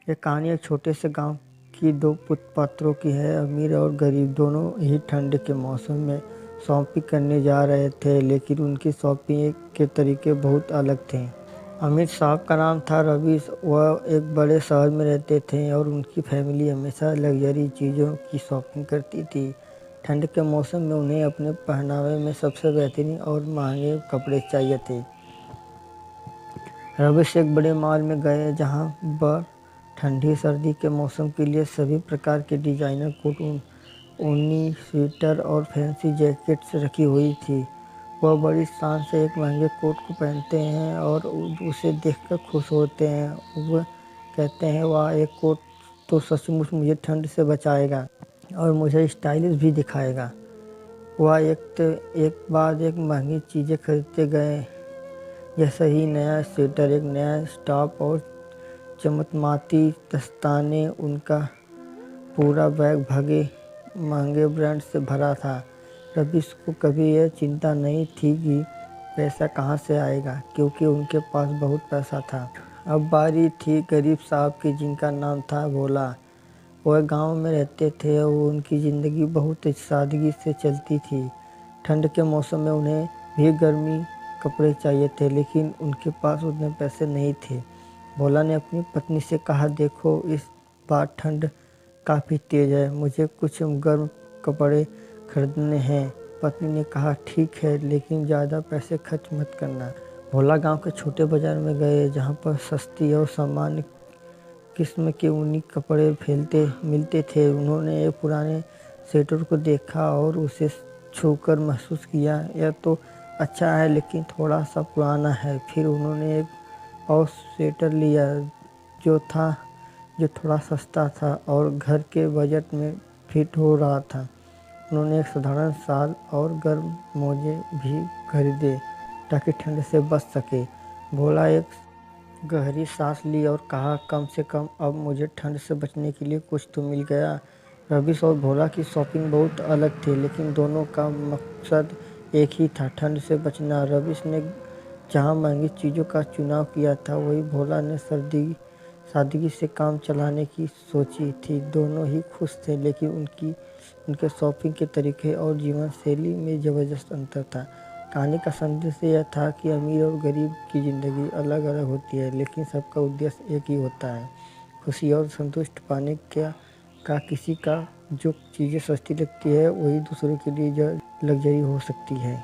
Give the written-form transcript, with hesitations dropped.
ये कहानी एक छोटे से गांव की दो पात्रों की है। अमीर और गरीब दोनों ही ठंड के मौसम में शॉपिंग करने जा रहे थे, लेकिन उनकी शॉपिंग के तरीके बहुत अलग थे। अमीर साहब का नाम था रवीश। वह एक बड़े शहर में रहते थे और उनकी फैमिली हमेशा लग्जरी चीज़ों की शॉपिंग करती थी। ठंड के मौसम में उन्हें अपने पहनावे में सबसे बेहतरीन और महंगे कपड़े चाहिए थे। रवीश एक बड़े मॉल में गए जहां वह ठंडी सर्दी के मौसम के लिए सभी प्रकार के डिज़ाइनर कोट, ऊनी स्वेटर और फैंसी जैकेट्स रखी हुई थी। वह बड़ी शान से एक महंगे कोट को पहनते हैं और उसे देखकर खुश होते हैं। वह कहते हैं, वाह, एक कोट तो सचमुच मुझे ठंड से बचाएगा और मुझे स्टाइलिश भी दिखाएगा। वह एक बाद एक महंगी चीज़ें खरीदते गए, जैसे ही नया स्वेटर, एक नया टॉप और चमचमाती दस्ताने। उनका पूरा बैग भगे महंगे ब्रांड से भरा था। रवीश को कभी यह चिंता नहीं थी कि पैसा कहाँ से आएगा, क्योंकि उनके पास बहुत पैसा था। अब बारी थी गरीब साहब की, जिनका नाम था भोला। वह गांव में रहते थे और उनकी ज़िंदगी बहुत सादगी से चलती थी। ठंड के मौसम में उन्हें भी गर्मी कपड़े चाहिए थे, लेकिन उनके पास उतने पैसे नहीं थे। भोला ने अपनी पत्नी से कहा, देखो, इस बार ठंड काफ़ी तेज़ है, मुझे कुछ गर्म कपड़े खरीदने हैं। पत्नी ने कहा, ठीक है, लेकिन ज़्यादा पैसे खर्च मत करना। भोला गांव के छोटे बाज़ार में गए, जहां पर सस्ती और सामान्य किस्म के ऊनी कपड़े मिलते थे। उन्होंने एक पुराने स्वेटर को देखा और उसे छूकर महसूस किया, यह तो अच्छा है, लेकिन थोड़ा सा पुराना है। फिर उन्होंने एक और स्वेटर लिया जो थोड़ा सस्ता था और घर के बजट में फिट हो रहा था। उन्होंने एक साधारण शाल और गर्म मोजे भी खरीदे ताकि ठंड से बच सके। भोला एक गहरी सांस ली और कहा, कम से कम अब मुझे ठंड से बचने के लिए कुछ तो मिल गया। रवीश और भोला की शॉपिंग बहुत अलग थी, लेकिन दोनों का मकसद एक ही था, ठंड से बचना। रवीश ने जहां महंगी चीज़ों का चुनाव किया था, वहीं भोला ने सादगी से काम चलाने की सोची थी। दोनों ही खुश थे, लेकिन उनके शॉपिंग के तरीके और जीवन शैली में ज़बरदस्त अंतर था। कहानी का संदेश यह था कि अमीर और गरीब की ज़िंदगी अलग अलग होती है, लेकिन सबका उद्देश्य एक ही होता है, खुशी और संतुष्ट पाने का। किसी का जो चीज़ें सस्ती लगती है, वही दूसरों के लिए लग्जरी हो सकती है।